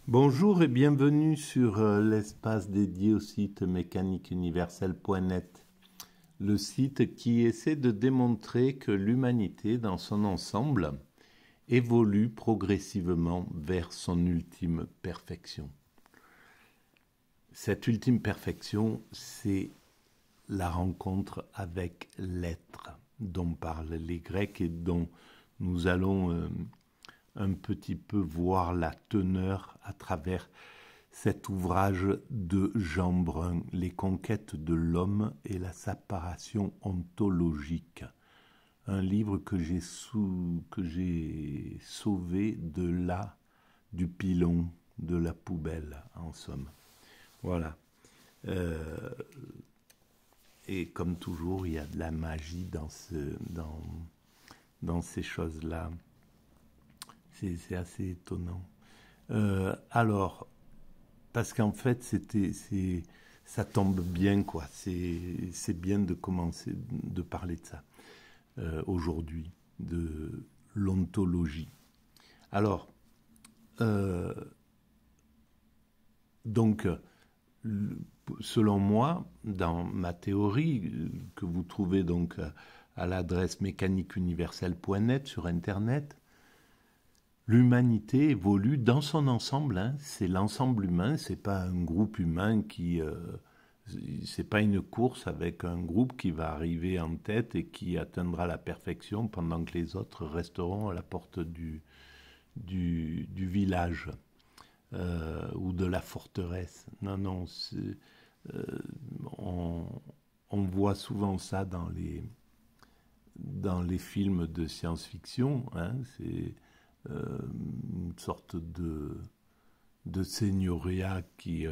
Bonjour et bienvenue sur l'espace dédié au site mécaniqueuniverselle.net, le site qui essaie de démontrer que l'humanité dans son ensemble évolue progressivement vers son ultime perfection. Cette ultime perfection, c'est la rencontre avec l'être dont parlent les Grecs et dont nous allons un petit peu voir la teneur à travers cet ouvrage de Jean Brun, Les conquêtes de l'homme et la séparation ontologique. Un livre que j'ai sauvé du pilon, de la poubelle, en somme. Voilà. Et comme toujours, il y a de la magie dans ces choses-là. C'est assez étonnant. Alors, parce qu'en fait, ça tombe bien, quoi. C'est bien de commencer de parler de ça aujourd'hui, de l'ontologie. Alors, donc, selon moi, dans ma théorie, que vous trouvez donc à l'adresse mécaniqueuniverselle.net sur Internet, l'humanité évolue dans son ensemble, hein. C'est l'ensemble humain, c'est pas un groupe humain c'est pas une course avec un groupe qui va arriver en tête et qui atteindra la perfection pendant que les autres resteront à la porte du village ou de la forteresse. Non, on voit souvent ça dans les films de science-fiction, hein. C'est une sorte de seignoria qui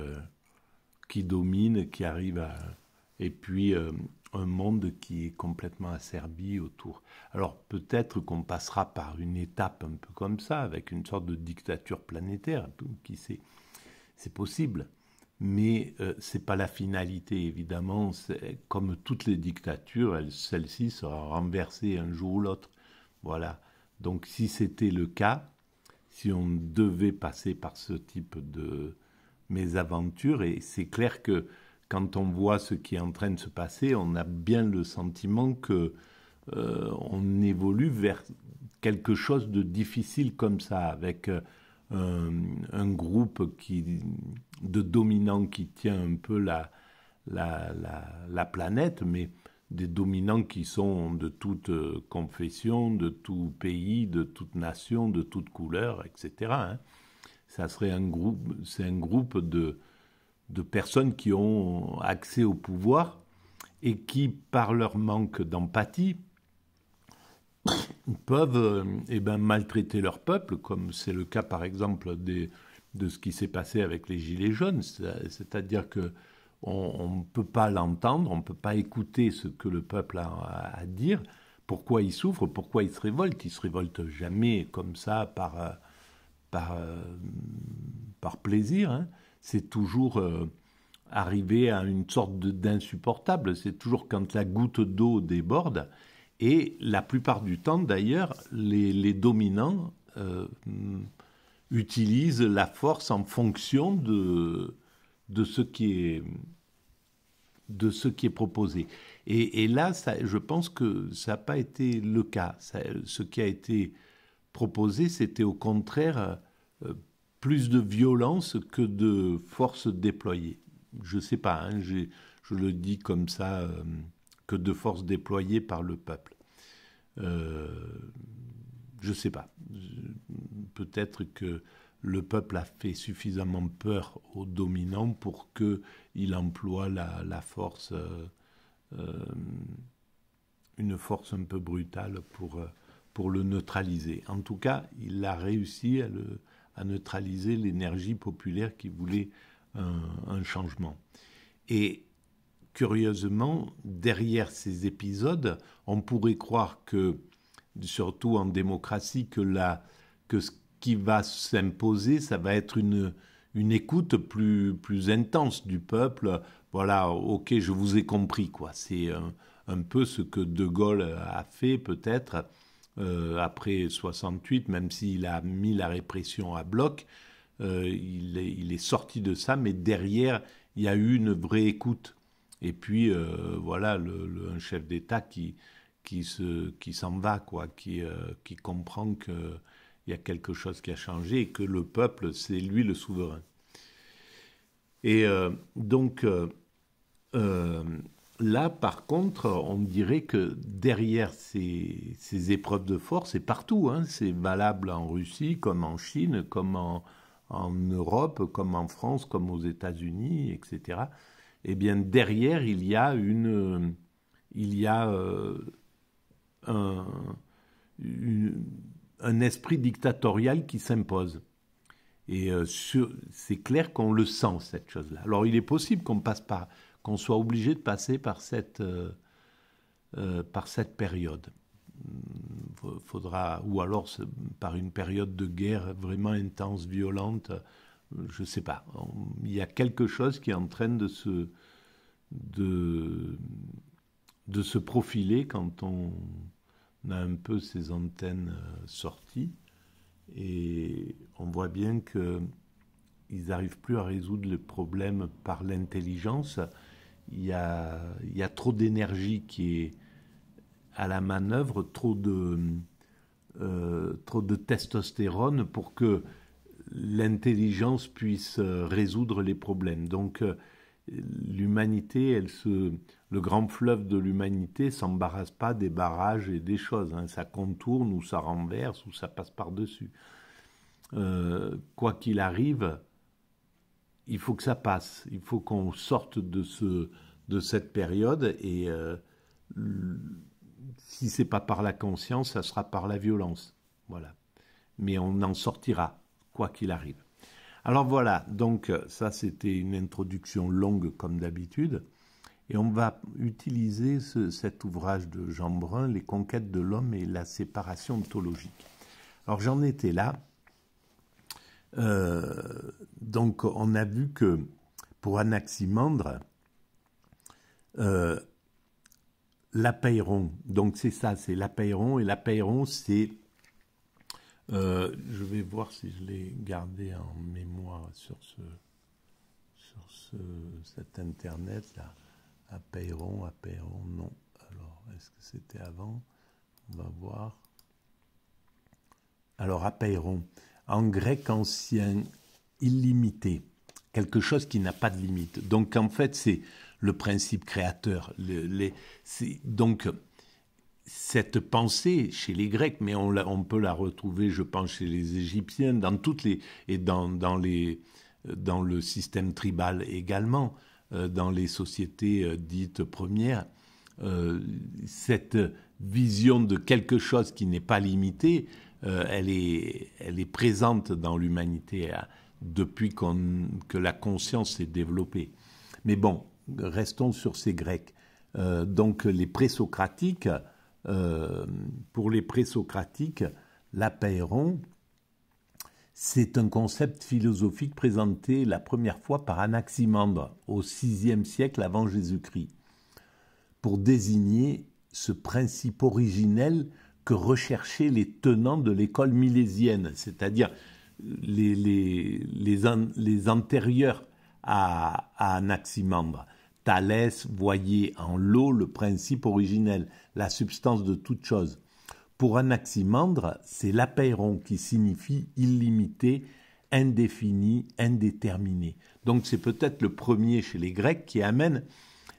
domine, qui arrive et puis un monde qui est complètement asservi autour. Alors peut-être qu'on passera par une étape un peu comme ça, avec une sorte de dictature planétaire, qui sait, c'est possible. Mais c'est pas la finalité, évidemment. Comme toutes les dictatures, celle-ci sera renversée un jour ou l'autre. Voilà. Donc si c'était le cas, si on devait passer par ce type de mésaventures, et c'est clair que quand on voit ce qui est en train de se passer, on a bien le sentiment que on évolue vers quelque chose de difficile comme ça, avec un groupe de dominants qui tient un peu la planète, mais des dominants qui sont de toute confession, de tout pays, de toute nation, de toute couleur, etc. Hein. Ça serait c'est un groupe de personnes qui ont accès au pouvoir et qui, par leur manque d'empathie, peuvent maltraiter leur peuple, comme c'est le cas par exemple de ce qui s'est passé avec les Gilets jaunes. C'est-à-dire que on ne peut pas l'entendre, on ne peut pas écouter ce que le peuple a à dire, pourquoi il souffre, pourquoi il se révolte. Il ne se révolte jamais comme ça par plaisir, hein. C'est toujours arrivé à une sorte d'insupportable. C'est toujours quand la goutte d'eau déborde. Et la plupart du temps, d'ailleurs, les dominants utilisent la force en fonction de ce qui est proposé. Et là, je pense que ça n'a pas été le cas. Ce qui a été proposé, c'était au contraire plus de violence que de force déployée. Je ne sais pas, hein, je le dis comme ça, que de force déployée par le peuple. Je ne sais pas. Peut-être que le peuple a fait suffisamment peur aux dominants pour qu'il emploie la force, une force un peu brutale pour le neutraliser. En tout cas, il a réussi à neutraliser l'énergie populaire qui voulait un changement. Et curieusement, derrière ces épisodes, on pourrait croire que, surtout en démocratie, que ce qui va s'imposer, ça va être une écoute plus intense du peuple. Voilà, ok, je vous ai compris, quoi. C'est un peu ce que De Gaulle a fait, peut-être, après 68, même s'il a mis la répression à bloc. il est sorti de ça, mais derrière, il y a eu une vraie écoute. Et puis, voilà, un chef d'État qui s'en va, quoi, qui comprend qu'il y a quelque chose qui a changé et que le peuple, c'est lui le souverain. Et donc, là, par contre, on dirait que derrière ces épreuves de force, et partout, hein, c'est valable en Russie, comme en Chine, comme en Europe, comme en France, comme aux États-Unis, etc. Eh bien, derrière, il y a un esprit dictatorial qui s'impose. Et c'est clair qu'on le sent, cette chose-là. Alors, il est possible qu'on soit obligé de passer par cette période. Ou alors par une période de guerre vraiment intense, violente, je ne sais pas. Il y a quelque chose qui est en train de se profiler quand on a un peu ces antennes sorties. Et on voit bien qu'ils n'arrivent plus à résoudre le problème par l'intelligence. Il y a trop d'énergie qui est à la manœuvre, trop de testostérone pour que l'intelligence puisse résoudre les problèmes. Donc l'humanité, le grand fleuve de l'humanité ne s'embarrasse pas des barrages et des choses. Hein. Ça contourne ou ça renverse ou ça passe par-dessus. Quoi qu'il arrive, il faut que ça passe. Il faut qu'on sorte de cette période et si ce n'est pas par la conscience, ça sera par la violence. Voilà. Mais on en sortira, quoi qu'il arrive. Alors voilà, donc ça c'était une introduction longue comme d'habitude. Et on va utiliser cet ouvrage de Jean Brun, Les conquêtes de l'homme et la séparation ontologique. Alors j'en étais là. Donc on a vu que pour Anaximandre, l'apeiron, donc c'est ça, c'est l'apeiron, et l'apeiron c'est, je vais voir si je l'ai gardé en mémoire sur cet internet là, apeiron, non, alors est-ce que c'était avant? On va voir. Alors apeiron, en grec ancien, illimité, quelque chose qui n'a pas de limite. Donc en fait, c'est le principe créateur. Donc cette pensée chez les Grecs, mais on peut la retrouver, je pense, chez les Égyptiens, dans toutes les et dans le système tribal également, dans les sociétés dites premières, cette vision de quelque chose qui n'est pas limité. Elle est présente dans l'humanité depuis que la conscience s'est développée. Mais bon, restons sur ces Grecs. Donc les présocratiques, pour les présocratiques, l'apeiron, c'est un concept philosophique présenté la première fois par Anaximandre au VIe siècle avant Jésus-Christ, pour désigner ce principe originel que recherchaient les tenants de l'école milésienne, c'est-à-dire les antérieurs à Anaximandre. Thalès voyait en l'eau le principe originel, la substance de toute chose. Pour Anaximandre, c'est l'apeiron qui signifie illimité, indéfini, indéterminé. Donc c'est peut-être le premier chez les Grecs qui amène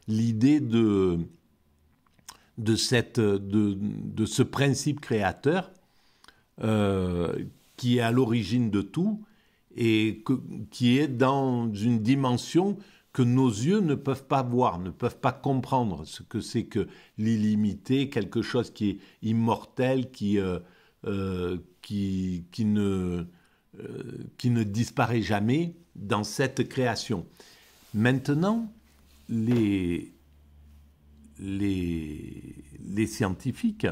l'idée de ce principe créateur qui est à l'origine de tout et qui est dans une dimension que nos yeux ne peuvent pas voir, ne peuvent pas comprendre ce que c'est que l'illimité, quelque chose qui est immortel, qui ne disparaît jamais dans cette création. Maintenant, les scientifiques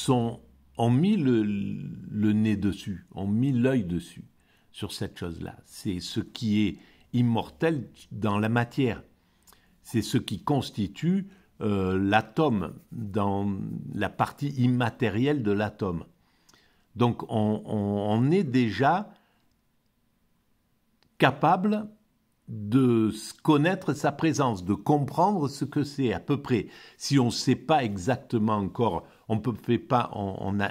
ont mis le nez dessus, ont mis l'œil dessus, sur cette chose-là. C'est ce qui est immortel dans la matière. C'est ce qui constitue l'atome, dans la partie immatérielle de l'atome. Donc on est déjà capable de connaître sa présence, de comprendre ce que c'est à peu près. Si on ne sait pas exactement encore, on peut fait pas,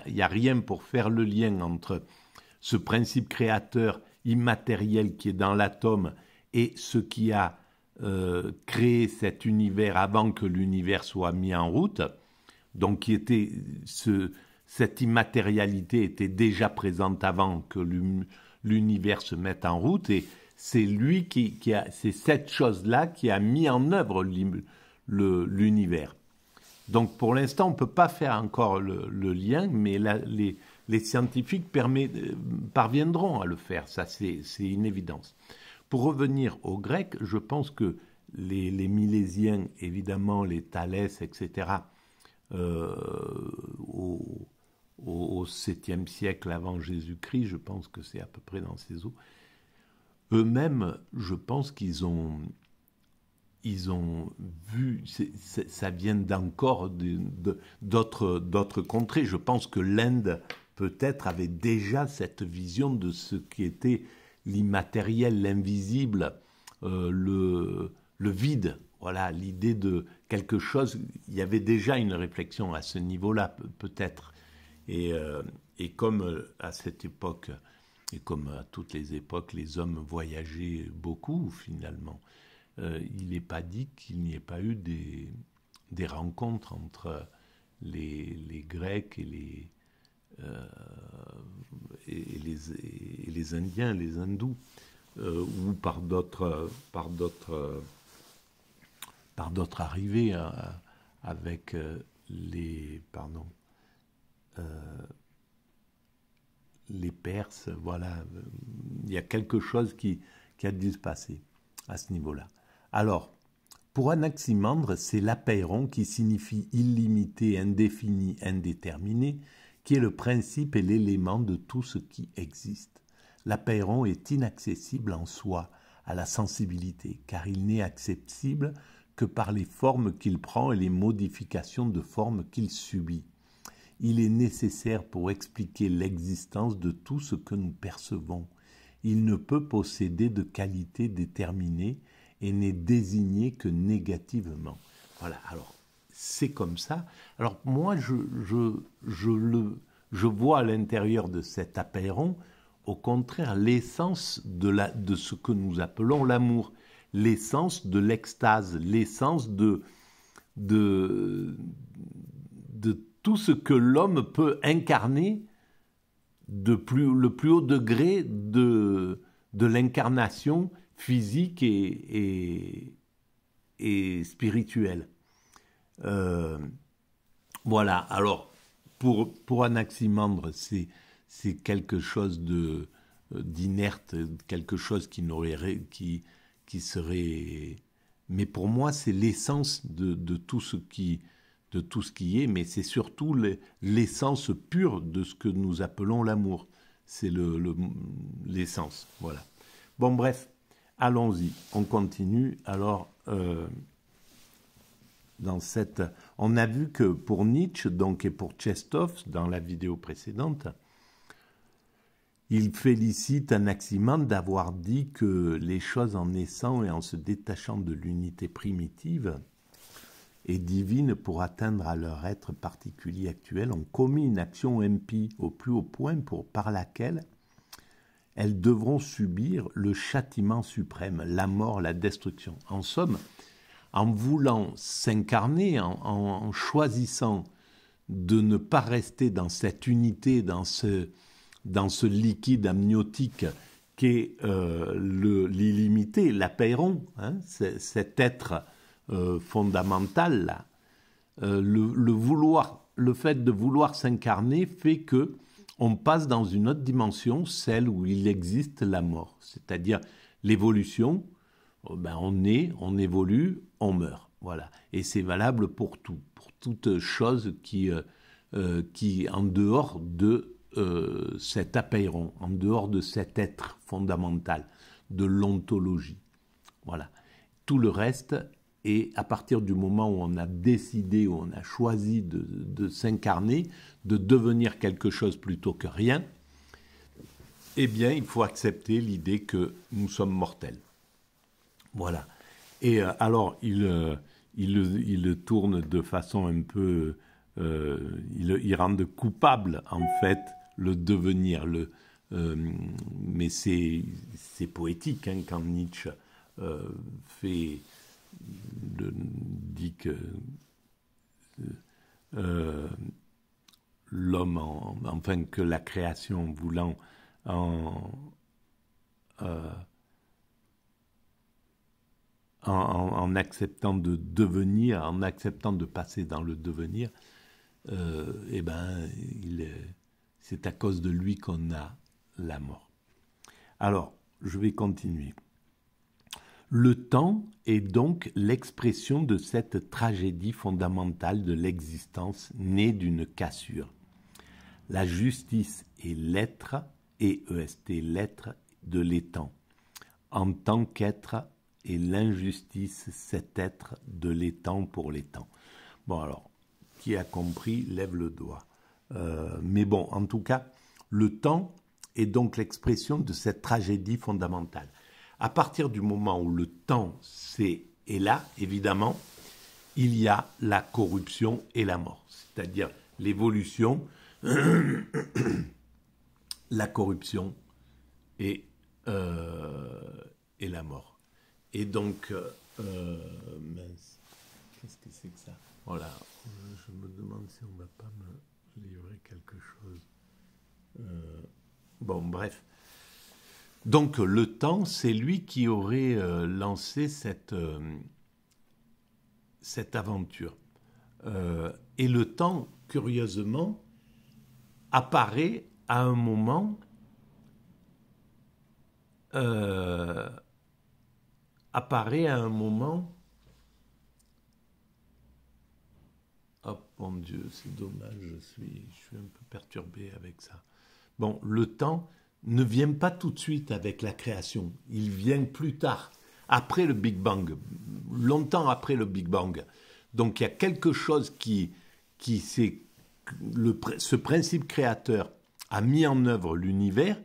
il n'y a rien pour faire le lien entre ce principe créateur immatériel qui est dans l'atome et ce qui a créé cet univers avant que l'univers soit mis en route. Donc qui était cette immatérialité était déjà présente avant que l'univers se mette en route, et c'est lui c'est cette chose-là qui a mis en œuvre l'univers. Donc pour l'instant, on ne peut pas faire encore le lien, mais les scientifiques parviendront à le faire, ça c'est une évidence. Pour revenir aux Grecs, je pense que les Milésiens, évidemment, les Thalès, etc., au 7e siècle avant Jésus-Christ, je pense que c'est à peu près dans ces eaux, eux-mêmes, je pense qu'ils ont vu, ça vient d'encore d'autres contrées. Je pense que l'Inde, peut-être, avait déjà cette vision de ce qui était l'immatériel, l'invisible, le vide. Voilà, l'idée de quelque chose. Il y avait déjà une réflexion à ce niveau-là, peut-être. Et comme à cette époque, et comme à toutes les époques, les hommes voyageaient beaucoup, finalement, il n'est pas dit qu'il n'y ait pas eu des rencontres entre les Grecs et les Indiens, les Hindous, ou par d'autres arrivées avec les Perses. Voilà, il y a quelque chose qui a dû se passer à ce niveau-là. Alors, pour Anaximandre, c'est l'apeiron qui signifie illimité, indéfini, indéterminé, qui est le principe et l'élément de tout ce qui existe. L'apeiron est inaccessible en soi à la sensibilité, car il n'est accessible que par les formes qu'il prend et les modifications de formes qu'il subit. Il est nécessaire pour expliquer l'existence de tout ce que nous percevons. Il ne peut posséder de qualité déterminée et n'est désigné que négativement. Voilà, alors c'est comme ça. Alors moi, je vois à l'intérieur de cet apeiron, au contraire, l'essence de ce que nous appelons l'amour, l'essence de l'extase, l'essence de tout ce que l'homme peut incarner le plus haut degré de l'incarnation physique et spirituelle. Voilà, alors pour Anaximandre, c'est quelque chose d'inerte, quelque chose qui serait... Mais pour moi, c'est l'essence de tout ce qui est, mais c'est surtout l'essence pure de ce que nous appelons l'amour. C'est l'essence, voilà. Bon, bref, allons-y, on continue. Alors, on a vu que pour Nietzsche, donc, et pour Tchekhov, dans la vidéo précédente, il félicite Anaximandre d'avoir dit que les choses en naissant et en se détachant de l'unité primitive et divine pour atteindre à leur être particulier actuel ont commis une action impie au plus haut point par laquelle elles devront subir le châtiment suprême, la mort, la destruction. En somme, en voulant s'incarner, en choisissant de ne pas rester dans cette unité, dans ce liquide amniotique qu'est l'illimité, l'apeiron, hein, cet être fondamental là, le fait de vouloir s'incarner fait que on passe dans une autre dimension, celle où il existe la mort, c'est-à-dire l'évolution. Ben on naît, on évolue, on meurt, voilà. Et c'est valable pour tout, pour toute chose qui en dehors de cet apeiron, en dehors de cet être fondamental, de l'ontologie, voilà. Tout le reste. Et à partir du moment où on a décidé, où on a choisi de s'incarner, de devenir quelque chose plutôt que rien, eh bien, il faut accepter l'idée que nous sommes mortels. Voilà. Et alors, il le tourne de façon un peu... il rend coupable, en fait, le devenir. Mais c'est poétique, hein, quand Nietzsche dit que l'homme, enfin que la création voulant en acceptant de devenir, en acceptant de passer dans le devenir, eh ben, c'est à cause de lui qu'on a la mort. Alors, je vais continuer. Le temps est donc l'expression de cette tragédie fondamentale de l'existence née d'une cassure. La justice est l'être, EST, l'être de l'étang, en tant qu'être, et l'injustice, cet être de l'étang pour l'étang. Bon, alors, qui a compris, lève le doigt. Mais bon, en tout cas, le temps est donc l'expression de cette tragédie fondamentale. À partir du moment où le temps est là, évidemment, il y a la corruption et la mort, c'est-à-dire l'évolution, la corruption et la mort. Et donc, mince, qu'est-ce que c'est que ça? Voilà, je me demande si on ne va pas me livrer quelque chose. Bon, bref. Donc, le temps, c'est lui qui aurait lancé cette aventure. Et le temps, curieusement, apparaît à un moment oh mon Dieu, c'est dommage, je suis un peu perturbé avec ça. Bon, le temps ne vient pas tout de suite avec la création, il vient plus tard, après le Big Bang, longtemps après le Big Bang. Donc il y a quelque chose ce principe créateur a mis en œuvre l'univers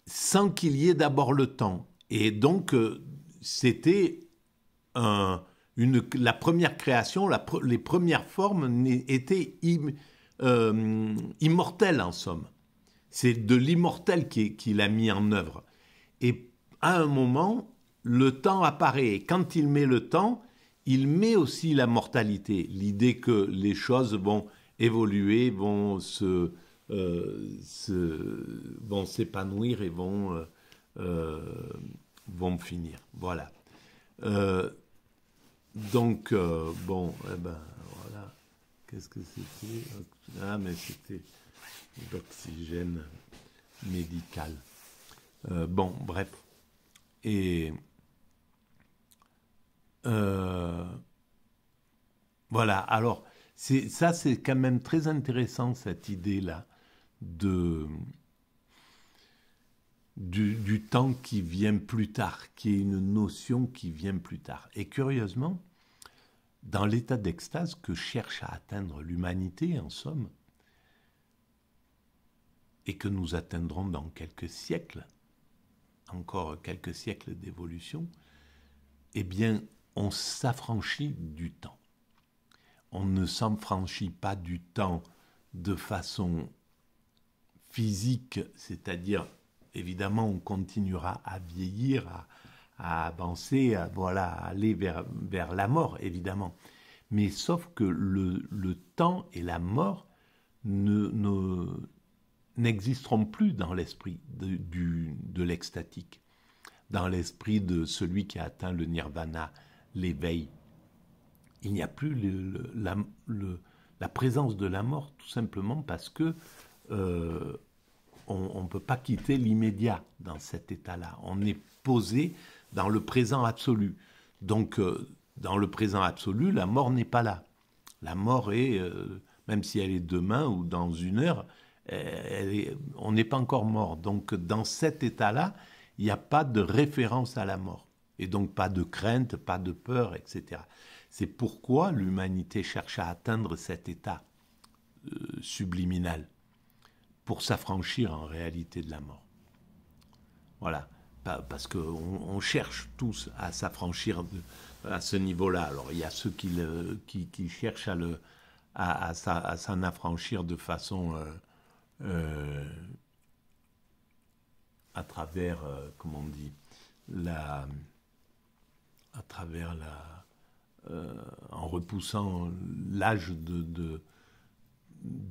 sans qu'il y ait d'abord le temps. Et donc, c'était la première création, les premières formes étaient immortelles, en somme. C'est de l'immortel qu'il a mis en œuvre. Et à un moment, le temps apparaît. Et quand il met le temps, il met aussi la mortalité. L'idée que les choses vont évoluer, vont s'épanouir et vont finir. Voilà. Donc, bon, eh ben, voilà. Qu'est-ce que c'était? Ah, mais c'était l'oxygène médical. Bon, bref. Et voilà. Alors, ça, c'est quand même très intéressant, cette idée-là du temps qui vient plus tard, qui est une notion qui vient plus tard. Et curieusement, dans l'état d'extase que cherche à atteindre l'humanité, en somme, et que nous atteindrons dans quelques siècles, encore quelques siècles d'évolution, eh bien, on s'affranchit du temps. On ne s'affranchit pas du temps de façon physique, c'est-à-dire, évidemment, on continuera à vieillir, à avancer, à aller vers la mort, évidemment. Mais sauf que le temps et la mort n'existeront plus dans l'esprit de l'extatique, dans l'esprit de celui qui a atteint le nirvana, l'éveil. Il n'y a plus la présence de la mort, tout simplement parce que on ne peut pas quitter l'immédiat dans cet état-là. On est posé dans le présent absolu. Donc, dans le présent absolu, la mort n'est pas là. La mort est, même si elle est demain ou dans une heure, on n'est pas encore mort. Donc, dans cet état-là, il n'y a pas de référence à la mort. Et donc, pas de crainte, pas de peur, etc. C'est pourquoi l'humanité cherche à atteindre cet état subliminal. pour s'affranchir en réalité de la mort. Voilà, parce qu'on cherche tous à s'affranchir à ce niveau-là. Alors il y a ceux qui cherchent à s'en affranchir de façon à travers, comment on dit, à travers en repoussant l'âge de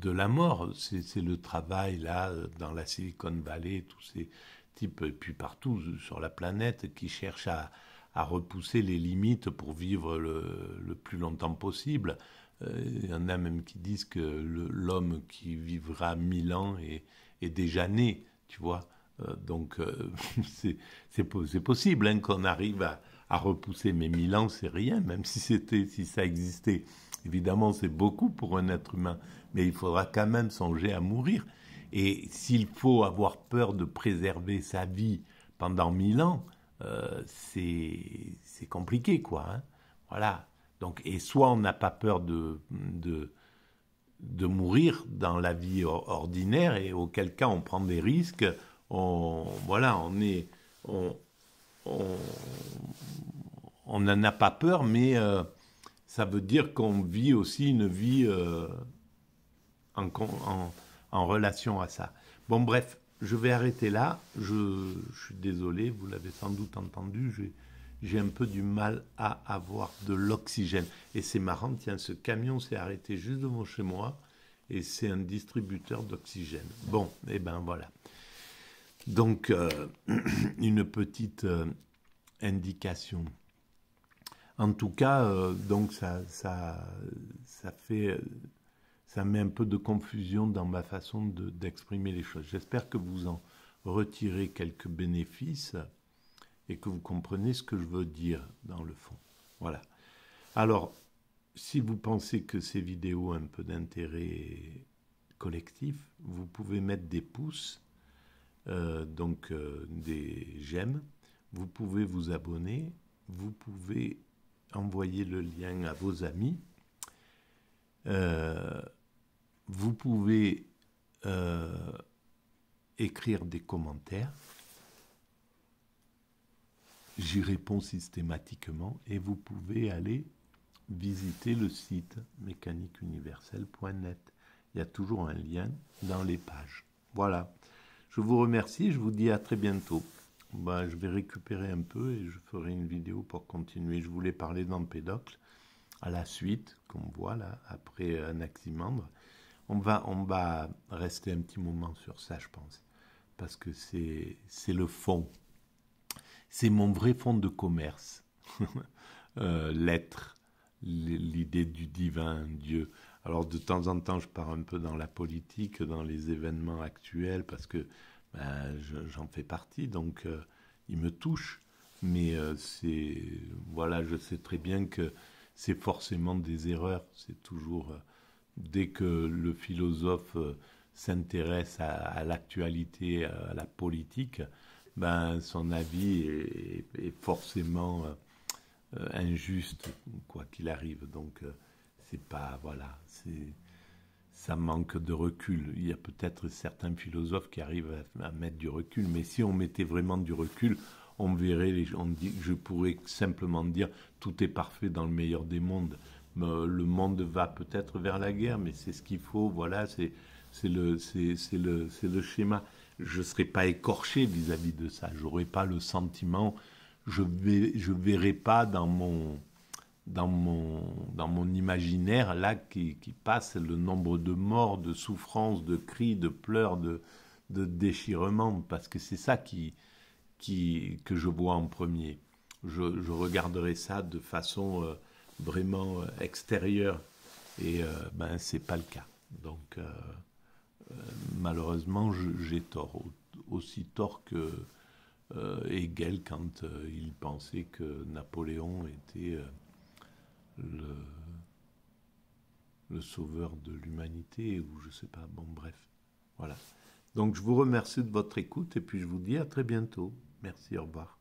la mort. C'est le travail, là, dans la Silicon Valley, tous ces types, et puis partout sur la planète, qui cherchent à repousser les limites pour vivre le plus longtemps possible. Il y en a même qui disent que l'homme qui vivra 1000 ans est déjà né, tu vois. Donc, c'est possible hein, qu'on arrive à repousser, mais 1000 ans, c'est rien, même si ça existait. Évidemment, c'est beaucoup pour un être humain, mais il faudra quand même songer à mourir. Et s'il faut avoir peur de préserver sa vie pendant 1000 ans, c'est compliqué, quoi. Hein. Voilà. Donc, et soit on n'a pas peur de mourir dans la vie ordinaire, et auquel cas on prend des risques, on n'en a pas peur, mais ça veut dire qu'on vit aussi une vie en relation à ça. Bon, bref, je vais arrêter là. Je suis désolé, vous l'avez sans doute entendu, j'ai un peu du mal à avoir de l'oxygène. Et c'est marrant, tiens, ce camion s'est arrêté juste devant chez moi, et c'est un distributeur d'oxygène. Bon, et ben voilà. Donc, une petite indication. En tout cas, donc ça met un peu de confusion dans ma façon d'exprimer les choses. J'espère que vous en retirez quelques bénéfices et que vous comprenez ce que je veux dire dans le fond. Voilà. Alors, si vous pensez que ces vidéos ont un peu d'intérêt collectif, vous pouvez mettre des pouces, des j'aime. Vous pouvez vous abonner. Vous pouvez envoyer le lien à vos amis. Vous pouvez écrire des commentaires. J'y réponds systématiquement et vous pouvez aller visiter le site mécaniqueuniverselle.net. Il y a toujours un lien dans les pages. Voilà. Je vous remercie, je vous dis à très bientôt. Je vais récupérer un peu et je ferai une vidéo pour continuer. Je voulais parler d'Empédocle à la suite, qu'on voit là, après Anaximandre. On va rester un petit moment sur ça, je pense, parce que c'est le fond. C'est mon vrai fond de commerce. L'être, l'idée du divin, Dieu. Alors de temps en temps, je pars un peu dans la politique, dans les événements actuels, parce que j'en fais partie, donc il me touche. Mais voilà, je sais très bien que c'est forcément des erreurs. C'est toujours dès que le philosophe s'intéresse à l'actualité, à la politique, son avis est forcément injuste, quoi qu'il arrive. Donc, c'est pas, voilà, ça manque de recul. Il y a peut-être certains philosophes qui arrivent à mettre du recul, mais si on mettait vraiment du recul, on verrait, je pourrais simplement dire, tout est parfait dans le meilleur des mondes. Le monde va peut-être vers la guerre, mais c'est ce qu'il faut, voilà, c'est le schéma. Je ne serais pas écorché vis-à-vis de ça, je n'aurais pas le sentiment, je verrais pas dans mon imaginaire là qui passe le nombre de morts, de souffrances, de cris, de pleurs, de déchirements, parce que c'est ça que je vois en premier. Je regarderai ça de façon vraiment extérieure, et c'est pas le cas. Donc malheureusement j'ai tort, aussi tort que Hegel quand il pensait que Napoléon était le sauveur de l'humanité, ou je sais pas, bon bref, voilà. Donc je vous remercie de votre écoute et puis je vous dis à très bientôt. Merci, au revoir.